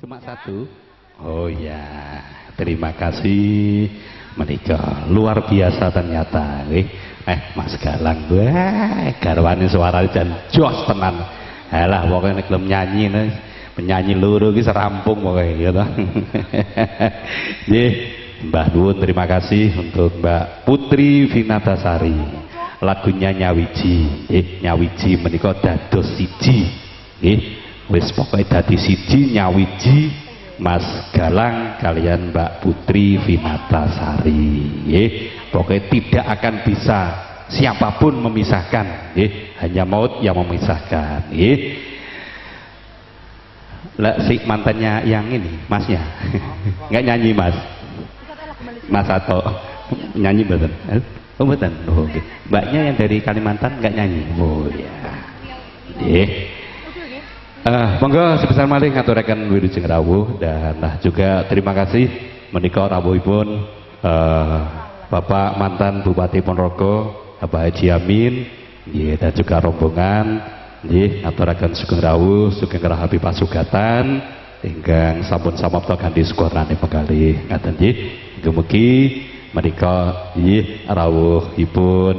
Cuma satu. Oh ya, terima kasih. Menikah luar biasa ternyata. Mas Galang, wah, garwane suaranya dan jos tenan. Alah, pokoknya nek nyanyi nih, penyanyi loro iki serampung pokoknya gitu. Nggih, Mbah Nuwun terima kasih untuk Mbak Putri Vinatasari. Lagunya Nyawiji, Nyawiji menika dados siji. Nggih, wis pokoke dadi siji Nyawiji Mas Galang kalian Mbak Putri Vinatasari. Nggih, pokoknya tidak akan bisa siapapun memisahkan, hanya maut yang memisahkan. Lah si mantannya yang ini, masnya, nggak nyanyi mas, mas atau nyanyi betul? Oh betul. Oh, okay. Mbaknya yang dari Kalimantan nggak nyanyi. Oh ya. Monggo sebesar malih ngaturaken wilujeng rawuh dan juga terima kasih menika rawuhipun Bapak mantan Bupati Ponorogo Bapak Haji Amin dan juga rombongan ngaturaken sugeng rawuh sugeng rahapi pasugatan ingkang sampun samapta kanthi syukurane penggalih ngaten nggih. Mugi-mugi menika rawuhipun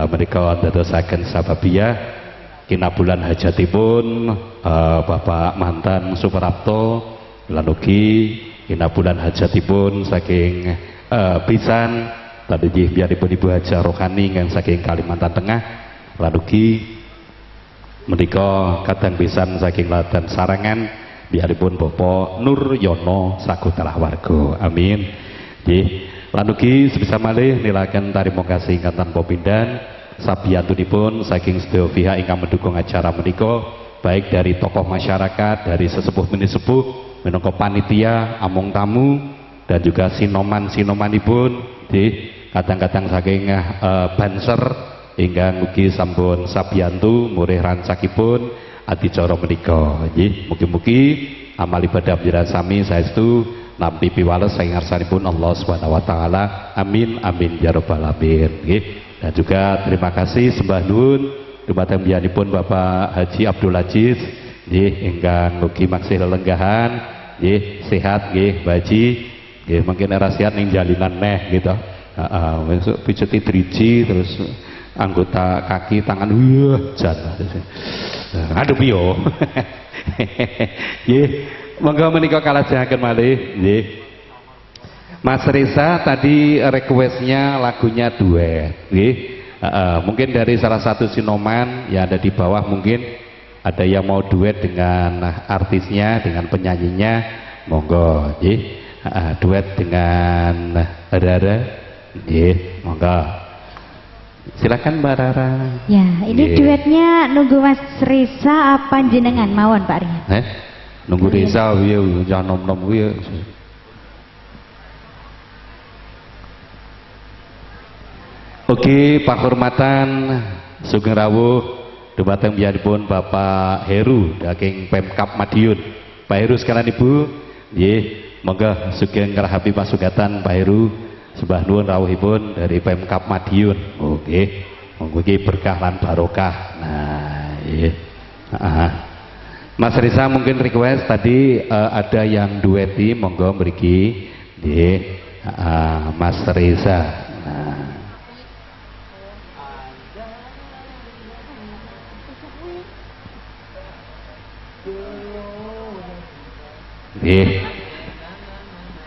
menika dadosaken sababiyah kinabulan hajatipun Bapak mantan Suprapto lan ugi kinabulan hajatipun saking pisan tadi biaripun Ibu Haja Rohani yang saking Kalimantan Tengah lan ugi menika kadang pisan saking Ladan Sarangan biaripun Bapak Nur Yono Sakutra warga. Amin. Nggih. Lan ugi sebisa malih nilaken tarima kasih ingkang tanpa pindhan sabiyantunipun saking sedaya pihak ingkang mendukung acara menika baik dari tokoh masyarakat, dari sesepuh menisepuh, minangka panitia, among tamu dan juga sinoman-sinomanipun kadang-kadang saking banser ingkang ugi sampun sabiyantu murih rancakipun adicara menika. Nggih, mugi-mugi amal ibadah panjenengan sami saestu nampi piwales saking ngarsanipun Allah Subhanahu wa taala. Amin amin ya rabbal alamin. Nggih. Dan juga terima kasih sembah nuwun dumateng biyanipun Bapak Haji Abdul Aziz nggih ingkang ugi maksih lelenggahan nggih sehat nggih Mbak Haji nggih mungkin era sehat ning jalinan neh gitu. Heeh, pijeti driji terus anggota kaki tangan jan. Aduh piyo. Nggih, monggo menika kalajengaken malih nggih. Mas Reza tadi requestnya lagunya duet, mungkin dari salah satu sinoman yang ada di bawah mungkin ada yang mau duet dengan artisnya, dengan penyanyinya, monggo, duet dengan Rara, monggo, silakan Mbak Rara. Ya, ini duetnya nunggu Mas Reza apa jenengan mawon Pak Rian? Nunggu Reza, jangan nom-nom Oke, penghormatan sugeng rawuh dumateng biyanipun Bapak Heru saking Pemkab Madiun. Pak Heru sekalian Ibu, nggih, monggo sugeng ngerahapi pasugatan Pak Heru. Sembah nuwun rawuhipun dari Pemkab Madiun. Oke, monggo iki berkah lan barokah. Nah, nggih. Mas Risa mungkin request tadi ada yang dueti, monggo mriki. Nggih, Mas Risa. Nah.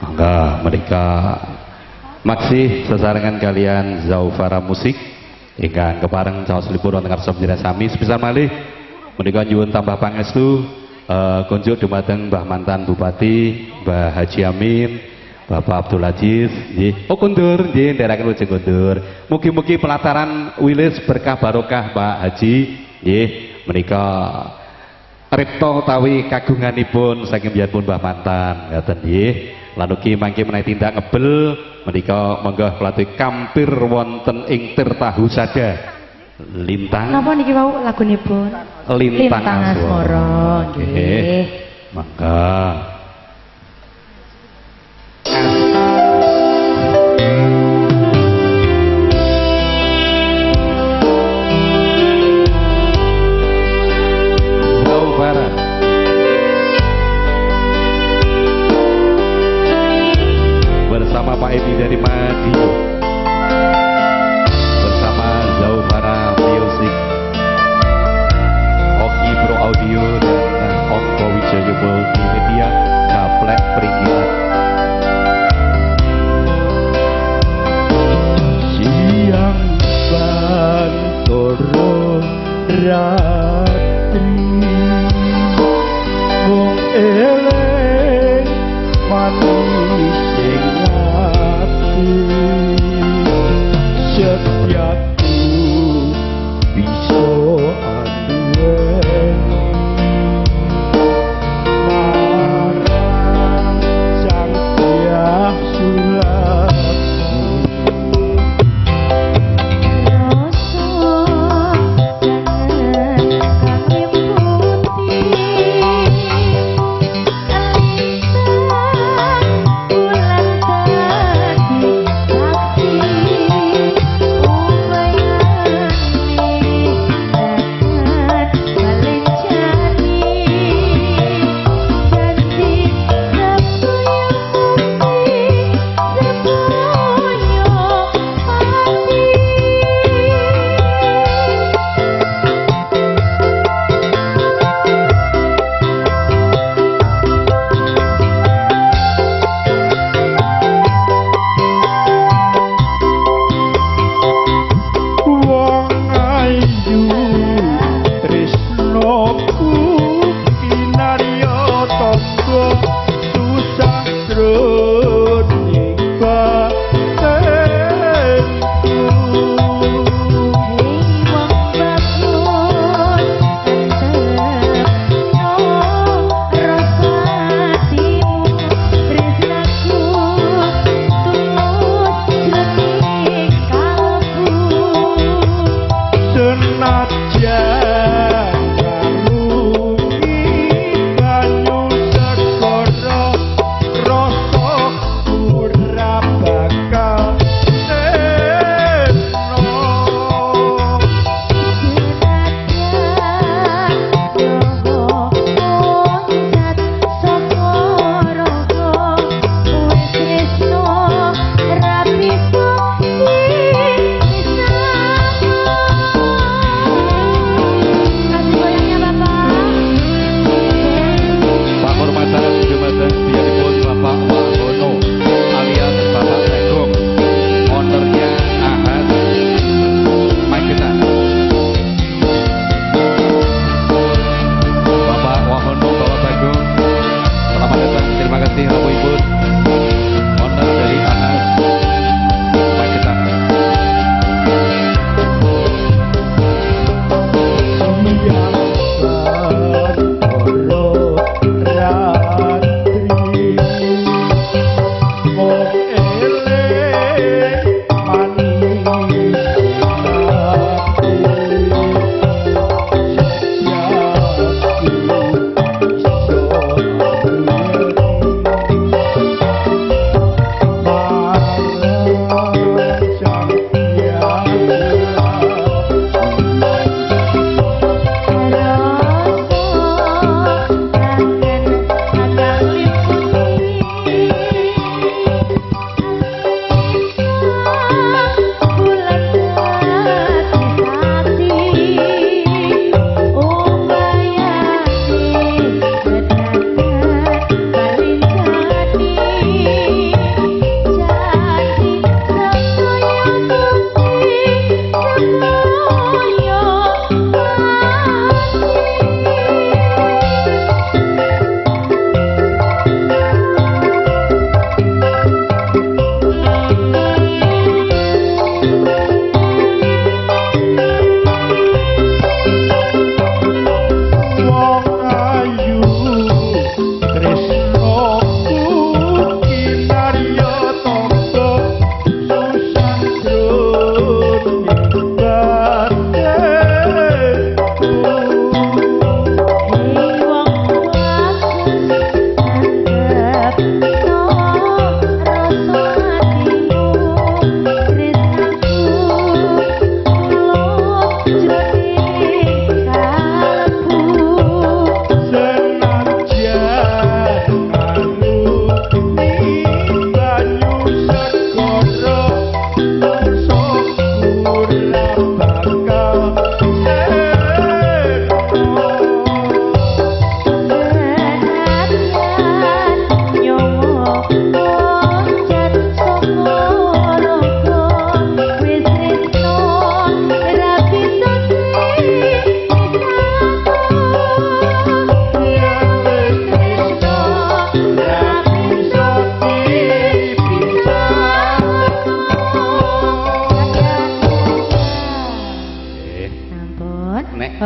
Mangga mereka maksih sesarengan kalian Zaufara Musik ingkang kepareng caos lipur wonten ngarsa panjenengan sami sebisa malih menika nyuwun tambah pangestu kunjuk dumateng Mbah mantan Bupati Mbah Haji Amin Bapak Abdul Aziz nggih. Oh kundur nggih ndherekaken wilujeng kundur. Mugi-mugi pelataran wilis berkah barokah Pak Haji nggih menika Ripto tawi kagunganipun saking biyanipun Mbah mantan ngaten nggih. Lan ugi mangke menawi tindak ngebel menika monggo pelatuh kampir wonten ing Tirtahu Sada. Lintang. Napa niki wau lagunipun? Lintang Asmara nggih. Mangga. Bapak Edi dari Madiun bersama Zaufara Music, Oki Pro Audio dan Ongko Wijoyo Multimedia Gaplek Pringgilan. Siang Bantoro Ratri wong eleng manis sing ati setiapku bisa anduweni marang sang Hyang Sulami.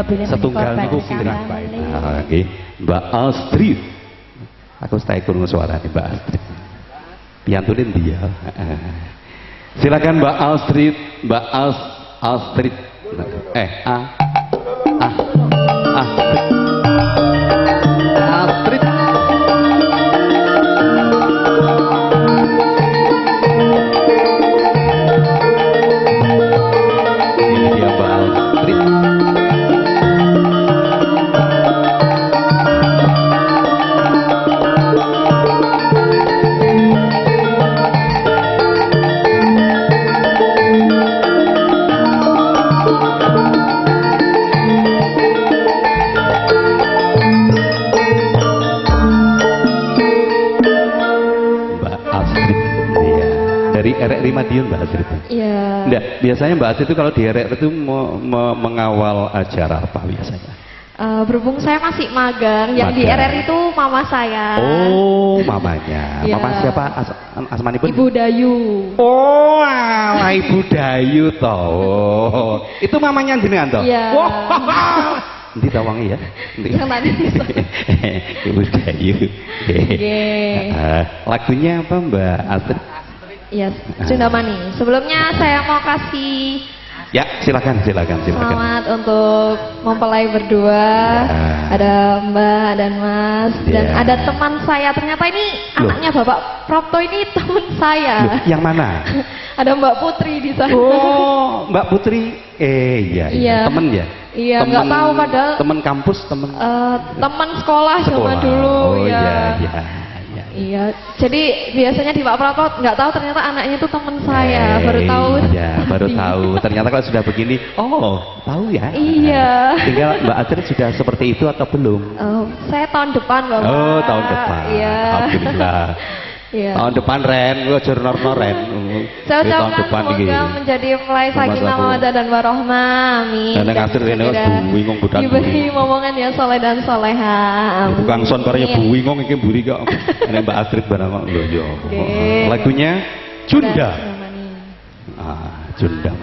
Apabila setunggal niku kira nggih Mbak Astrid. Aku stay krungu suarane Mbak Astrid. Piyantune ndi ya? Silakan Mbak Astrid, Mbak Astrid. Astrid. Ini dia Mbak Astrid. RRI Madiun Mbak Astrid. Iya. Enggak, biasanya Mbak Astrid itu kalau di RRI itu mengawal acara apa biasanya? Berhubung saya masih magang, yang di RRI itu mama saya. Oh, mamanya. Ya. Mama siapa? Asmanipun? Ibu Dayu. Oh, alah Ibu Dayu toh. Itu mamanya jenengan toh? Iya. Wah. Nanti tawangi ya. Yang tadi. Ibu Dayu. Oke. Lagunya apa Mbak Astrid? Iya, Sundamani. Sebelumnya saya mau kasih Ya, silakan. selamat untuk mempelai berdua. Ya. Ada Mbak dan Mas dan Ya. ada teman saya. Ternyata ini anaknya Bapak Prapto, ini teman saya. Loh, yang mana? Ada Mbak Putri di sana. Oh, Mbak Putri. Iya. Temen ya? Iya, nggak tahu padahal temen kampus, temen teman sekolah zaman dulu. Oh ya. iya. Iya, jadi biasanya di Pak Prapto nggak tahu ternyata anaknya itu teman saya, baru tahu. Iya, baru tahu. Ternyata kalau sudah begini, tahu ya. Iya. Tinggal Mbak Astrid sudah seperti itu atau belum? Saya tahun depan Bapak. Oh, tahun depan. Iya. Alhamdulillah. Iya. Tahun depan Ren, gue jurnal Ren. Saya Tahun ucapkan depan semoga iki. menjadi mulai Selamat sakinah aku. mawaddah dan warohmah. Amin. Dan yang Astrid ini bingung budak. Diberi momongan yang soleh dan soleha. Amin. Bukan son karya bingung iki mburi kok. Ini Mbak Astrid barang kok lho yo. Oke. Lagunya Junda. Sundamani. Junda.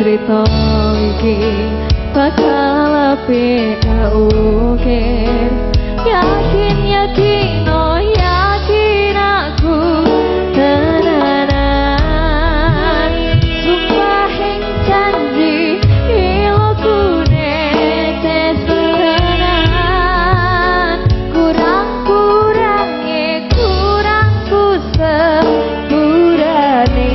Cerita iki bakal apik kaukir. Yakin aku tenanan. Sumpah ing janji iloku netes tenan. Kurangku sepurane.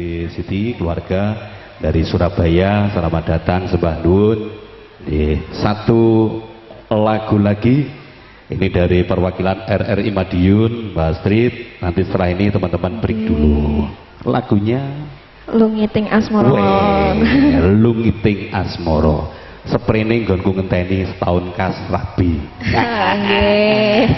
Bude Siti keluarga dari Surabaya, selamat datang sembah nuwun. Satu lagu lagi ini dari perwakilan RRI Madiun, Mbak Astrid. Nanti setelah ini teman-teman break dulu. Lagunya Lungiting Asmoro. Lungiting Asmoro. Seprene nggonku ngenteni setahun kas rabi. Nggih.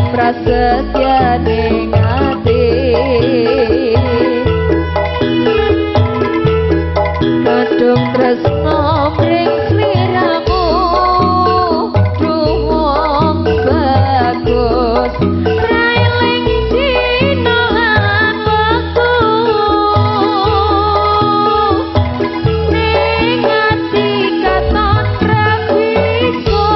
Prasetya ning ati kadung tresno mring sliramu wong bagus railing dina lan wektu ning ati katon rabisa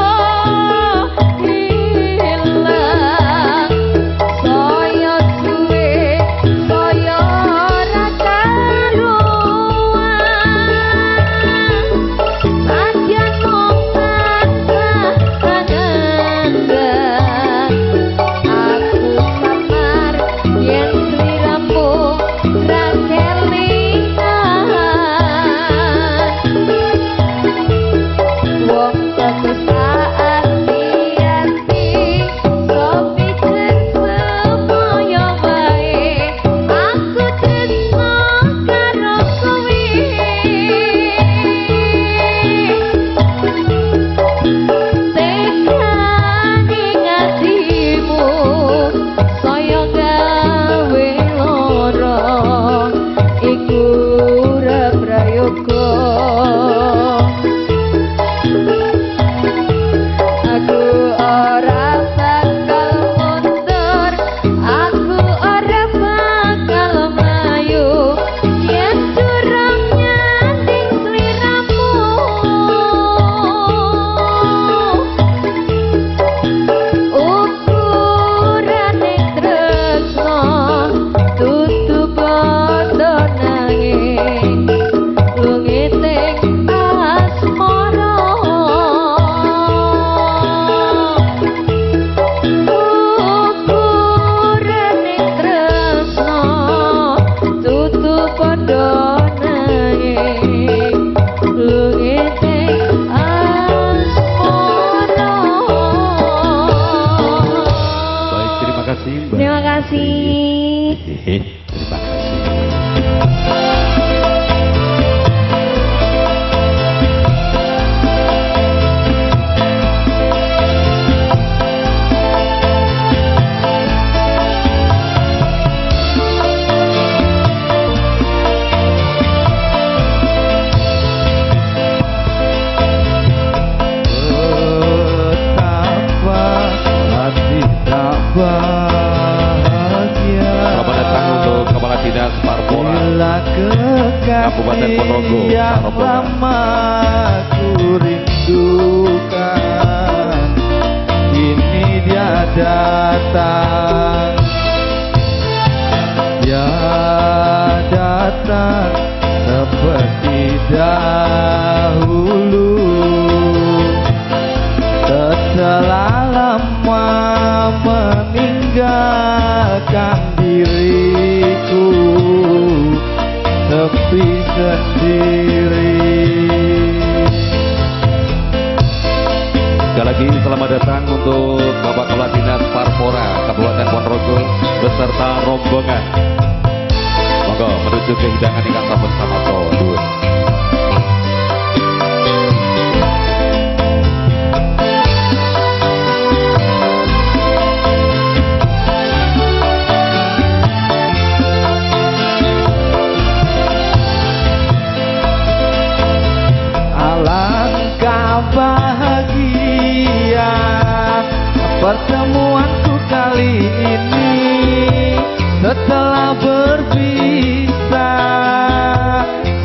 Kabupaten Ponorogo, yang Sarombongan. lama ku rindukan, kini dia datang. Dia datang seperti dahulu, setelah lama meninggalkan diriku sepi sendiri. Sekali lagi selamat datang untuk Bapak Kepala Dinas Parpora Kabupaten Ponorogo beserta rombongan. Monggo menuju ke hidangan ingkang sampun samangsa dhuwur. Alangkah bahagia pertemuanku kali ini, setelah berpisah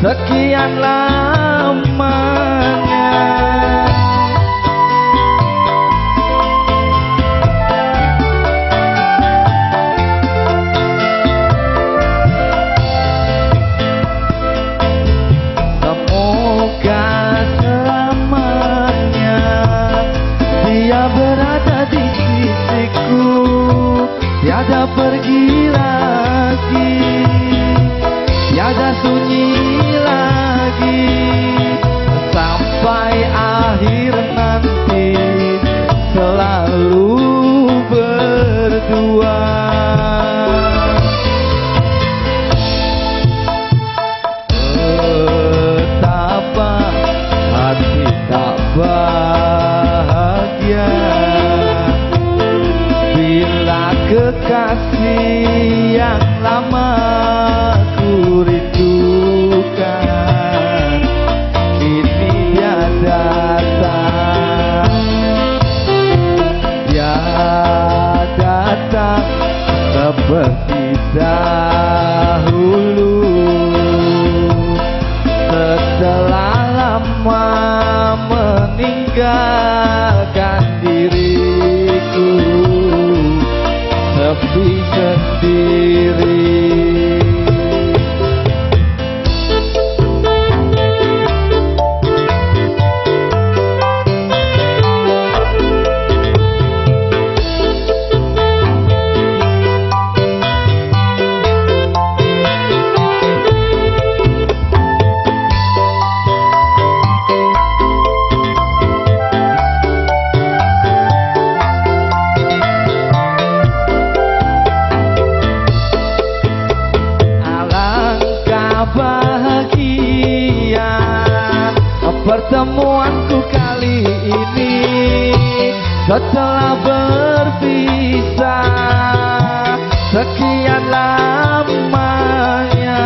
sekian lamanya. Semoga selamanya dia berada di sisiku, tiada pergi lagi, tiada sunyi lagi, sampai akhir nanti selalu berdua. Betapa hati tak bahagia bila kekasih yang lama ku rindukan, kini dia datang. Dia datang seperti dahulu, setelah lama meninggalkan diriku sepi sendiri. Bahagia pertemuanku kali ini, setelah berpisah sekian lamanya.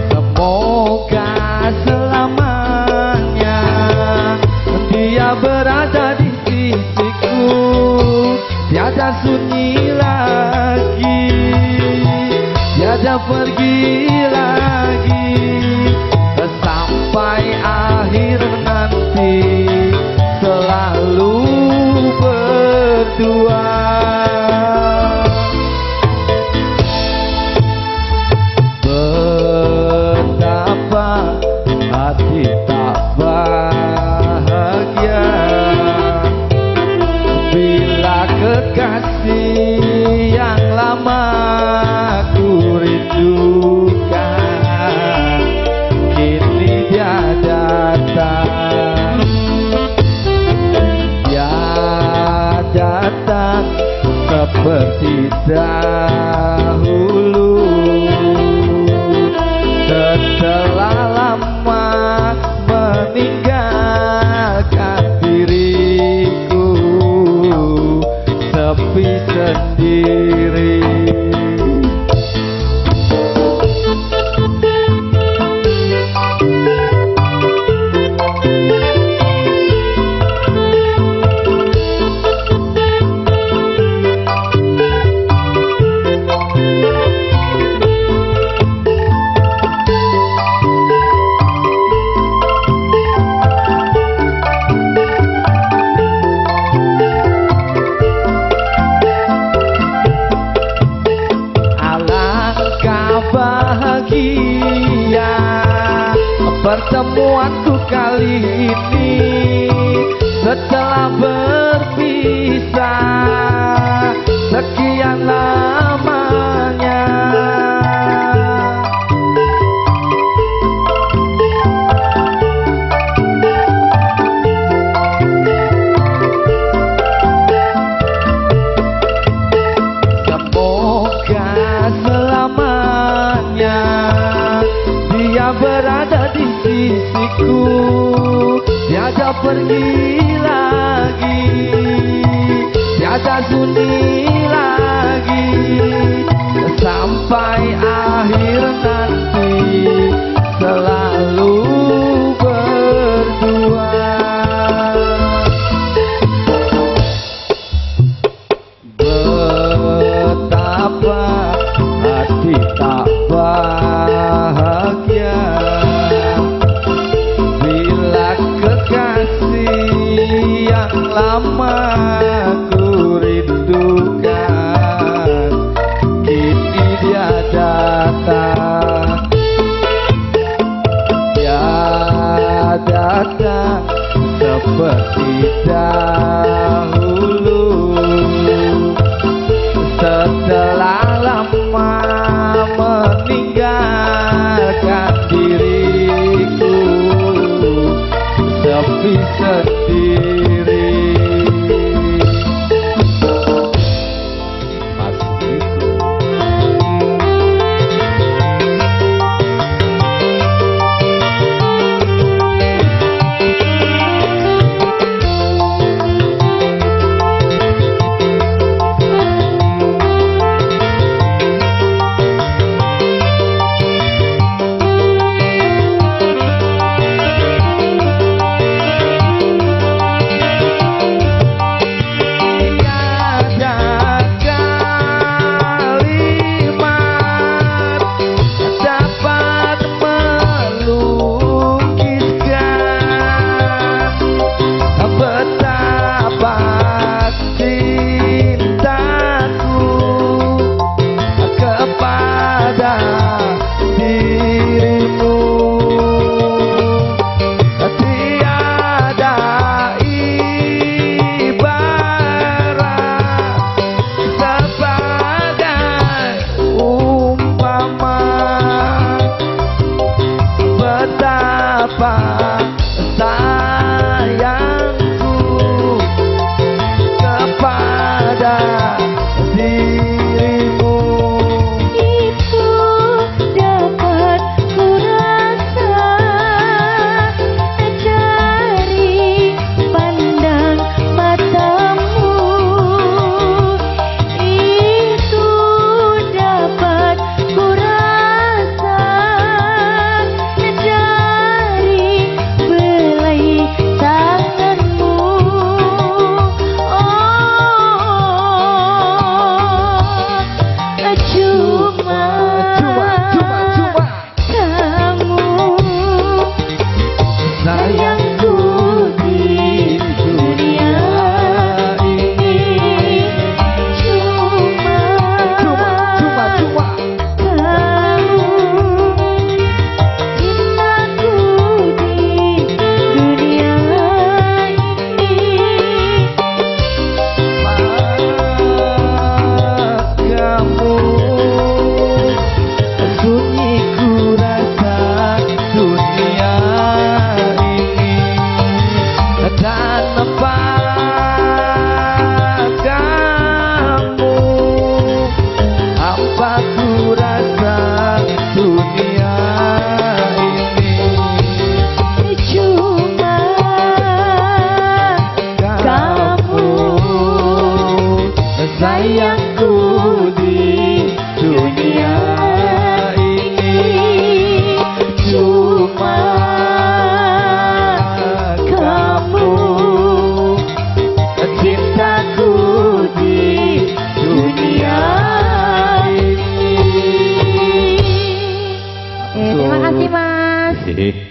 Semoga selamanya dia berada di sisiku, tiada sunyi lagi, tiada pergi lagi, sampai akhir nanti selalu berdua. Betapa hati tak bahagia bila kekasih yang lama ku rindukan, kini dia datang. Dia datang seperti dahulu, setelah lama meninggalkan diriku sepi sendiri. pertemuanku kali ini setelah berpisah sekian lamanya. Semoga selamanya dia berada di sisiku, tiada pergi lagi, tiada sunyi lagi, sampai akhir nanti selalu berdua. Betapa hati tak bahagia bila kekasih yang lama ku rindukan kini dia datang, dia datang seperti dahulu setelah lama meninggalkan diriku sepi sendiri.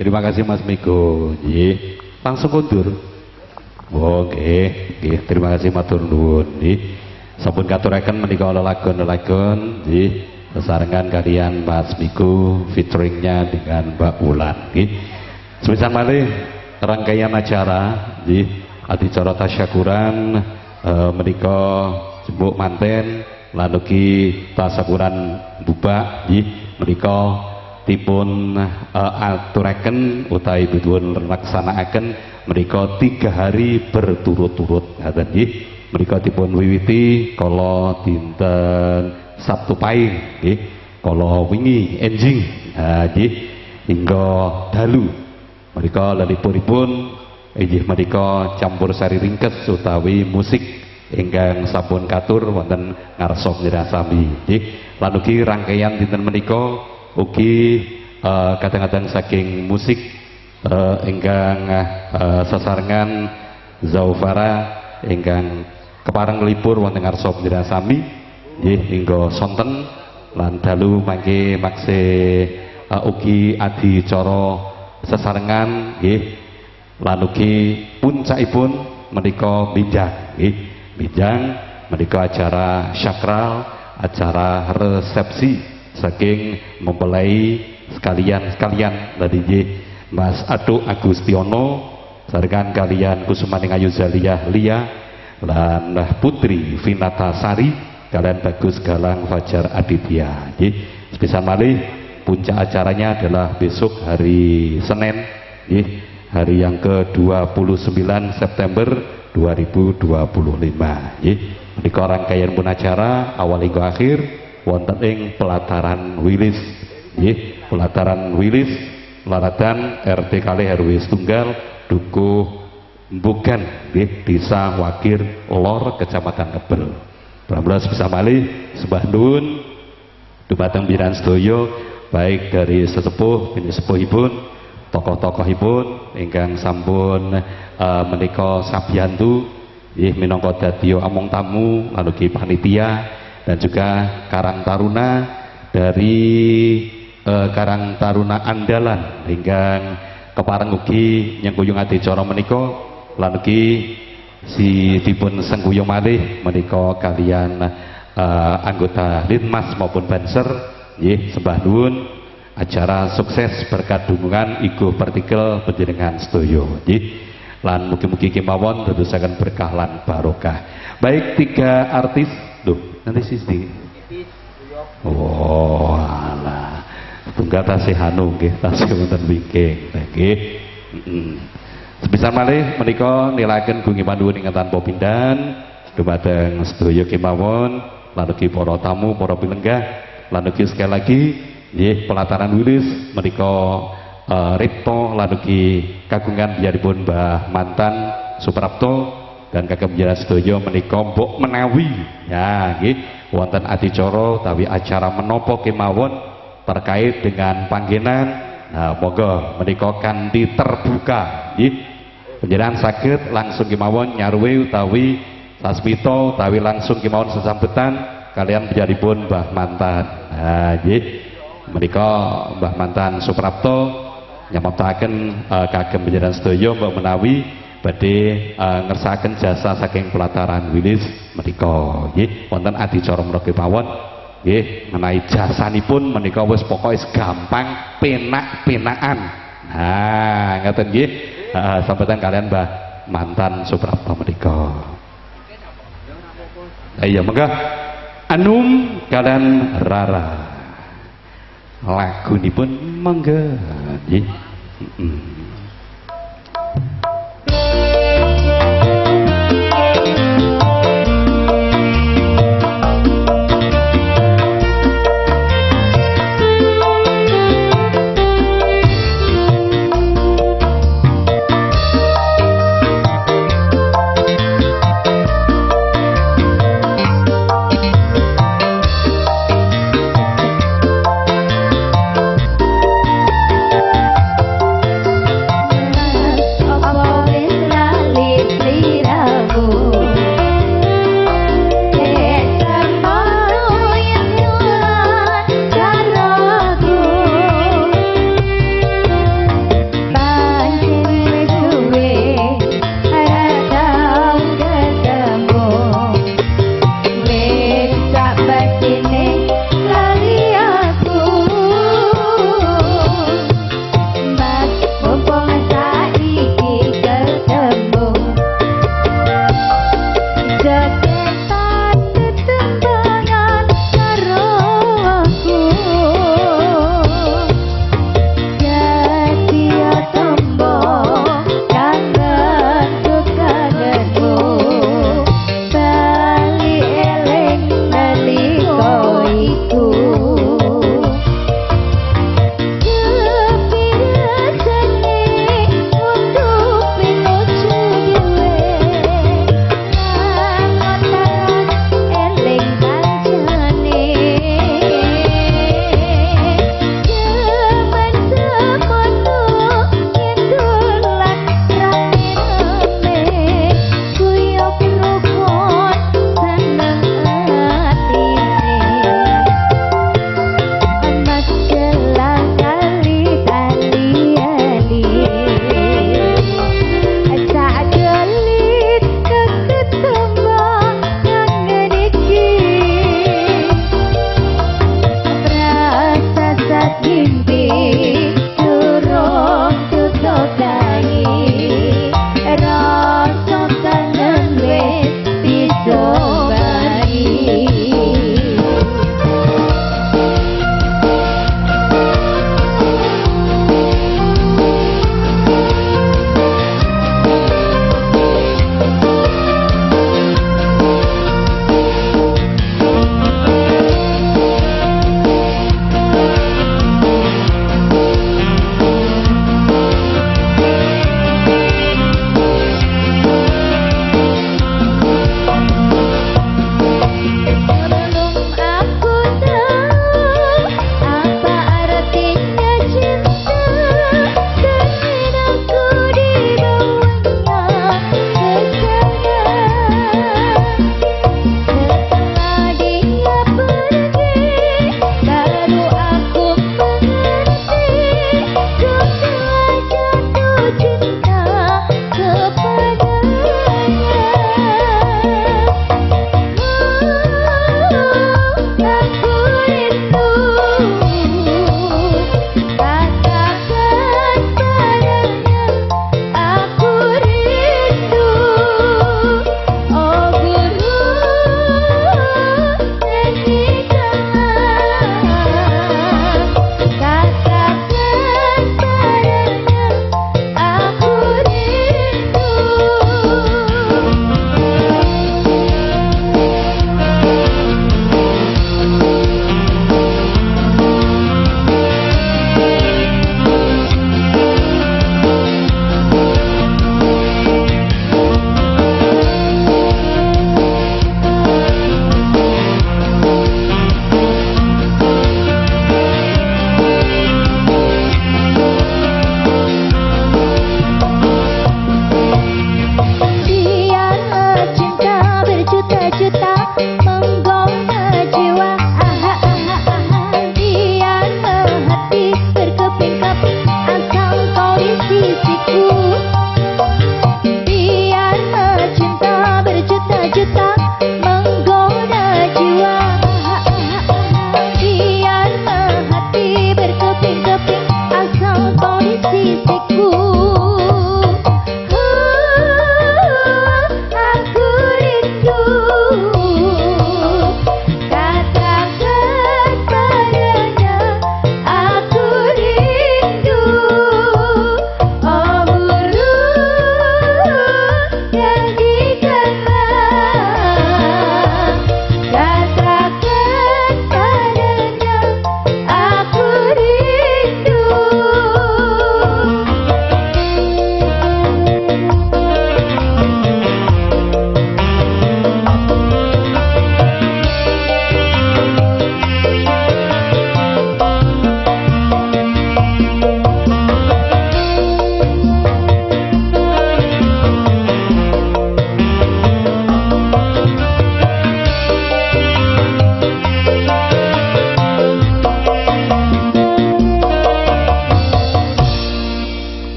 Terima kasih Mas Miko. Nggih, langsung kundur. Oke, nggih, terima kasih matur nuwun nggih. Sampun katuraken menika lelagon-lelagon nggih, besarengan kalian Mas Miko featuringnya dengan Mbak Wulan nggih. Semisal malih rangkaian acara nggih adicara tasyakuran menika jembuk manten lan ugi tasyakuran bubak nggih menika dipun aturaken utawi dipun laksanakaken menika 3 hari berturut-turut ngaten nggih menika dipun wiwiti kala dinten Sabtu Pahing nggih kala wingi enjing nggih hingga dalu menika lalipuripun inggih menika campur sari ringkes utawi musik ingkang sampun katur wonten ngarsa nyirasami nggih lan ugi rangkaian dinten menika ugi kadang-kadang saking musik ingkang sesarengan Zaufara ingkang kepareng melipur wonten ngarsa nyirasami nggih hingga sonten lan dalu mangke maksih ugi adicara sesarengan nggih lan ugi puncakipun menika minjang nggih minjang menika acara sakral acara resepsi saking mempelai sekalian dari nggih Mas Aduk Agustiono sarengan kalian Kusumaning Ayu Zaliyah Lia lan Putri Vinata Sari kalian Bagus Galang Fajar Aditya nggih sepisan malih puncak acaranya adalah besok hari Senin nggih hari yang ke-29 September 2025 nggih menika rangkaian pun acara awal hingga akhir wonten ing pelataran Wilis nggih pelataran Wilis Laratan RT kali RW setunggal Dukuh Mbugan nggih Desa Wakir Lor Kecamatan Kebel. Pramila bisa malih sembah nuwun dumateng panjenengan sedaya baik dari sesepuh penyesepuhipun tokoh-tokohipun ingkang sampun menika sabiyantu nggih minangka dadi among tamu lan ugi panitia dan juga Karang Taruna dari Karang Taruna Andalan ingkang kepareng ugi nyengkuyung adicara menika lan ugi si dipun sengguyung malih menika kalian anggota Linmas maupun Banser nggih sembah nuwun acara sukses berkat dukungan igu partikel panjenengan sedaya nggih lan mugi-mugi kemawon dadosaken berkah lan barokah. Baik 3 artis nanti sisi oh alah tunggal tasih anu nggih tasih wonten wingking nggih sebisa malih menika nilaken gungi panduwun ingkang tanpa pindhan dumateng sedaya kemawon lan ugi para tamu para pilenggah lan ugi sekali lagi nggih pelataran Wilis menika Ripto lan ugi kagungan biaripun Mbah Mantan Suprapto dan kagem panjenengan sedaya menika mbok menawi ya nggih wonten adicara utawi acara menapa kemawon terkait dengan panggenan nah monggo menika kanthi terbuka nggih panjenengan saged langsung kemawon nyarwe utawi sasmita utawi langsung kemawon sesambetan kalian panjenenganipun Mbah Mantan nah nggih menika Mbah Mantan Suprapto nyamaptaken kagem panjenengan sedaya mbok menawi badhe ngersakaken jasa saking pelataran Wilis menika nggih wonten adicara menika kemawon nggih menawi jasanipun menika wis pokoke gampang penak-penakan nah ngaten nggih sampeyan kalian Mbah Mantan Suprapto menika iya monggo Anum kalian Rara lagunipun monggo nggih Bye.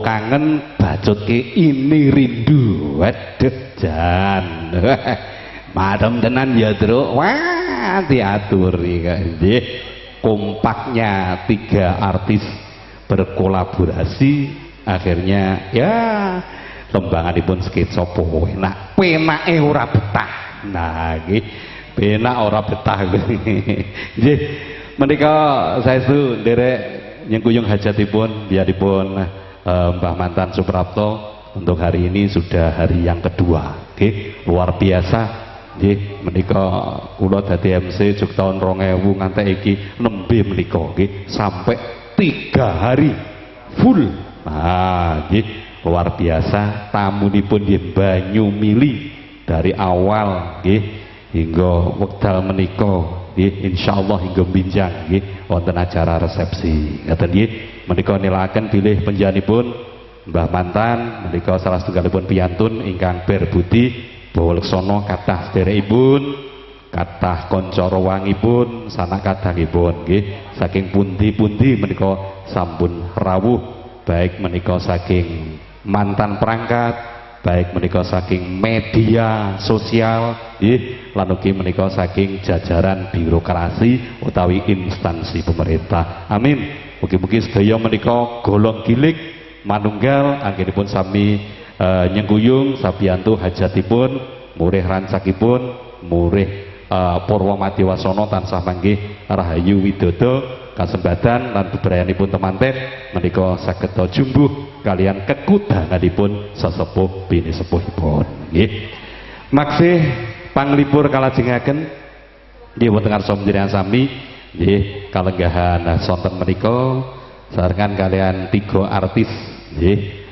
kangen bacutke ini rindu. Waduh jan. Madem tenan ya, Truk. Wah, diatur iki nggih. Kompaknya 3 artis berkolaborasi akhirnya ya tembanganipun sketsa enak. Penake ora betah. Nah, nggih. Penak ora betah. Nggih. Menika saestu nderek nyengkuyung hajatipun biaripun Mbah Mantan Suprapto untuk hari ini sudah hari yang kedua. Oke, luar biasa. Nggih, menika kula dadi MC juk tahun 2000 nganti iki nembe menika nggih sampai 3 hari full. Nah, nggih luar biasa tamunipun nggih banyu mili dari awal nggih hingga wekdal menika nggih insyaallah hingga binjang nggih wonten acara resepsi. Ngaten nggih menika nilaaken bilih panjenenganipun Mbah Mantan menika salah setunggalipun piyantun ingkang berbudi bawa leksono kathah sederekipun kathah kanca rawangipun sanak kadangipun nggih saking pundi-pundi menika sampun rawuh baik menika saking mantan perangkat baik menika saking media sosial nggih lan ugi menika saking jajaran birokrasi utawi instansi pemerintah. Amin. Mugi-mugi sedaya menika golong gilik manunggal anggenipun sami nyengkuyung sabiyantu hajatipun murih rancakipun murih Purwamati Wasana tansah manggih rahayu widodo kasembatan lan bebrayanipun temanten menika saged jumbuh kalian kekudanganipun sesepuh bini sepuhipun nggih. Maksih panglipur kalajengaken nggih wonten ngarsa panjenengan sami nggih kalenggahan sonten menika sarengan kalian 3 artis nggih.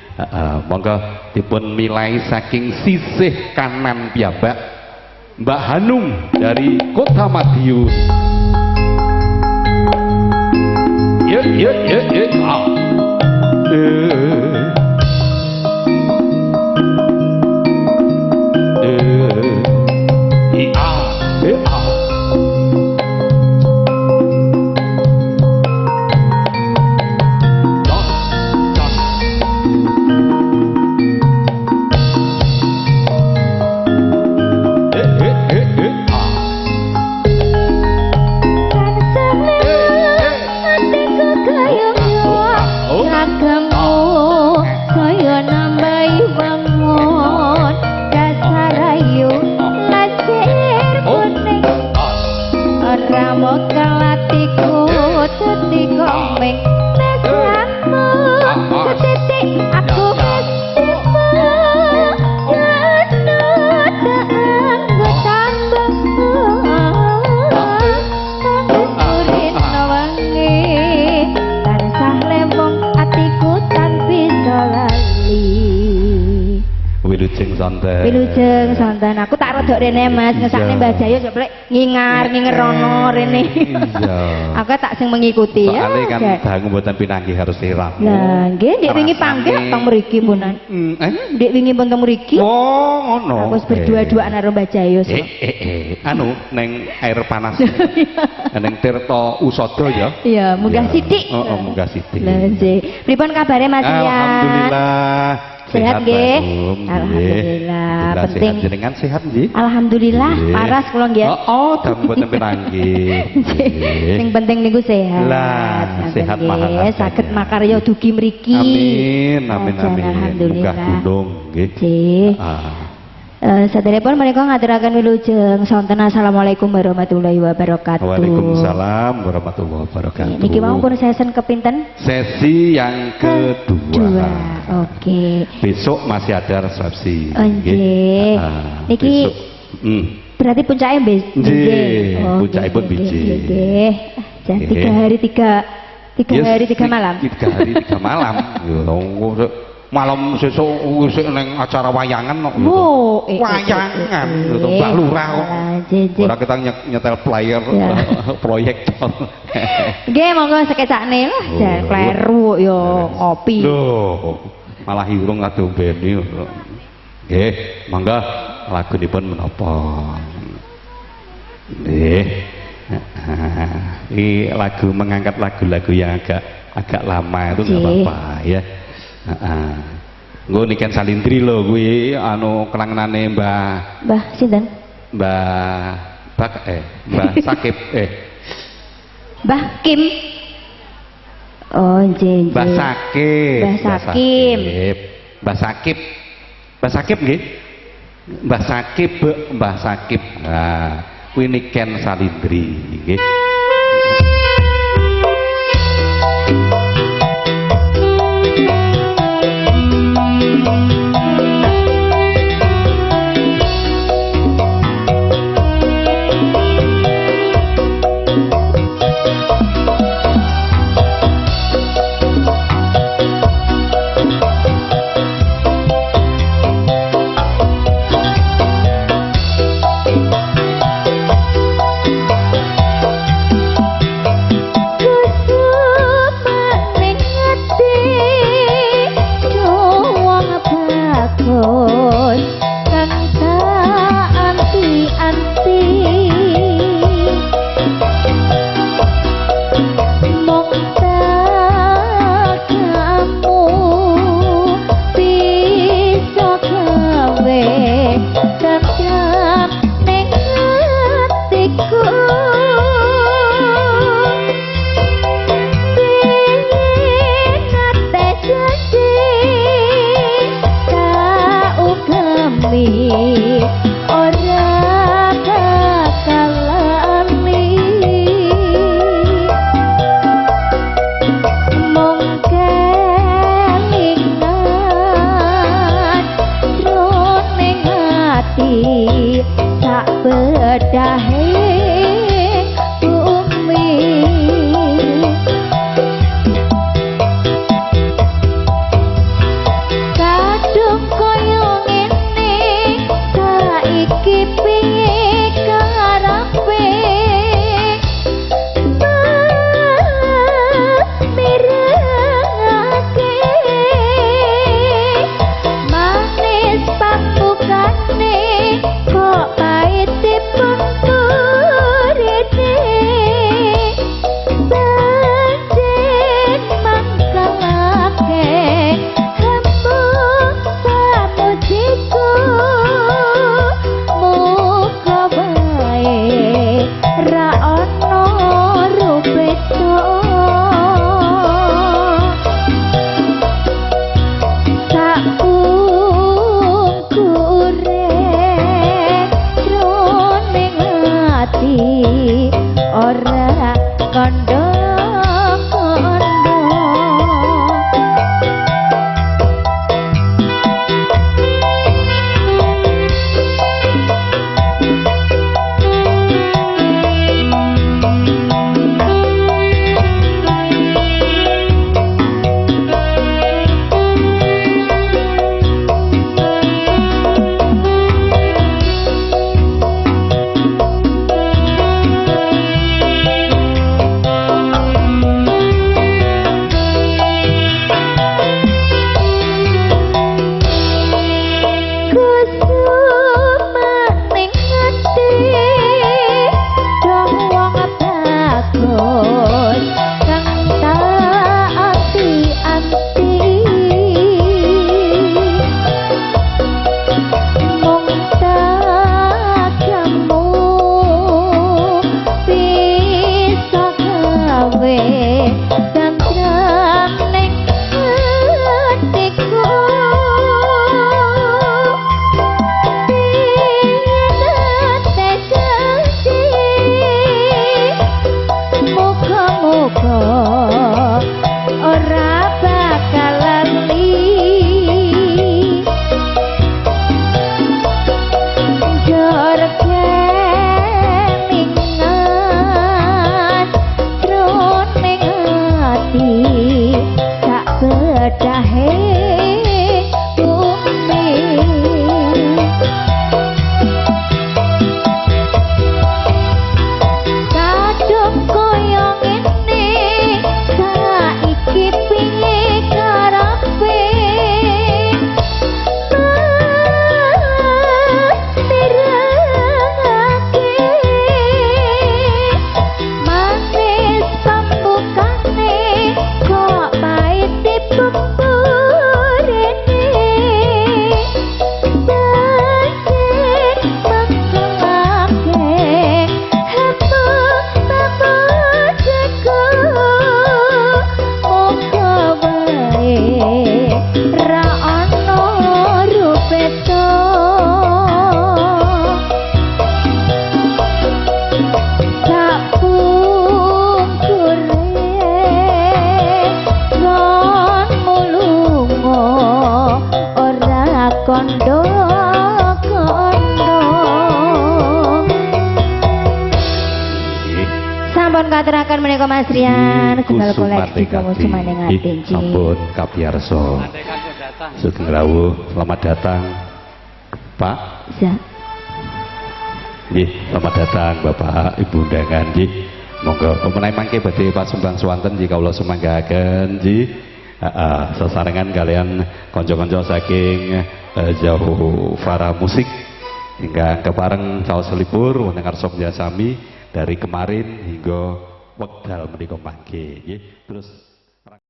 Monggo dipun milai saking sisih kanan piyambak Mbak Hanum dari Kota Madiun. Yuk. Wilujeng sonten aku tak rodok rene Mas ngesakne Mbah Jayo coba ngingar rono rene. Iya. Aku tak sing mengikuti ya. Soale kan dangu mboten pinanggih harus siram. Lah nggih ndek wingi panggih teng mriki punan. Ndek wingi pun teng mriki. Oh ngono. Aku wis berdua-duaan karo Mbah Jayo. Anu neng air panas. Neng Tirta Usada ya. Iya, munggah sithik. Heeh, munggah sithik. Lah nggih. Pripun kabare Mas Ian? Alhamdulillah. Sehat nggih. Alhamdulillah. Penting jenengan sehat nggih. Alhamdulillah. Paras kula nggih. Oh, dangu mboten pinanggih. Sing penting niku sehat. Lah, sehat mahal. Saged makarya dugi mriki. Amin. Alhamdulillah. Munggah gunung nggih. Nggih. Saderepun menika ngaturaken wilujeng sonten assalamualaikum warahmatullahi wabarakatuh. Waalaikumsalam warahmatullahi wabarakatuh. Niki mau pun sesi kepinten? Sesi yang kedua. Oke. Besok masih ada resepsi. Nggih. Niki berarti puncaknya nggih. Puncakipun biji. Nggih. Jan 3 hari 3 malam. 3 hari 3 malam. Malam sesuk wis ning acara wayangan kok. Oh, wayangan lho Mbak Lurah kok. Ora kita nyetel player proyektor. Nggih, monggo sekecakne lah, jan kleru yo ngopi. Lho, malah irung adombeni. Nggih, monggo lagunipun menapa? Nggih. Ini lagu mengangkat lagu-lagu yang agak lama itu enggak apa-apa ya. Heeh. Nggo niken Salindri lho kuwi anu kelangenane Mbah sinten? Mbah Sakib Mbah Kim. Oh, nggih. Mbah Sakib. Mbah Sakim. Mbah Sakib. Mbah Sakib nggih. Mbah Sakib, Mbah Sakib. Nah, kuwi niken Salindri nggih. Kok pahit dipun kondo sampun katuraken menika Mas Rian setunggal koleksi kamu sumaning ati sampun kapiyarsa sugeng rawuh selamat datang Pak ya nggih selamat datang Bapak Ibu undangan nggih monggo pemenang mangke badhe pasumbang swanten nggih kawula sumanggahaken nggih sesarengan kalian kanca-kanca saking jauh Fara Musik hingga kepareng caos selipur wonten karsa sami dari kemarin hingga wekdal menika mangke nggih terus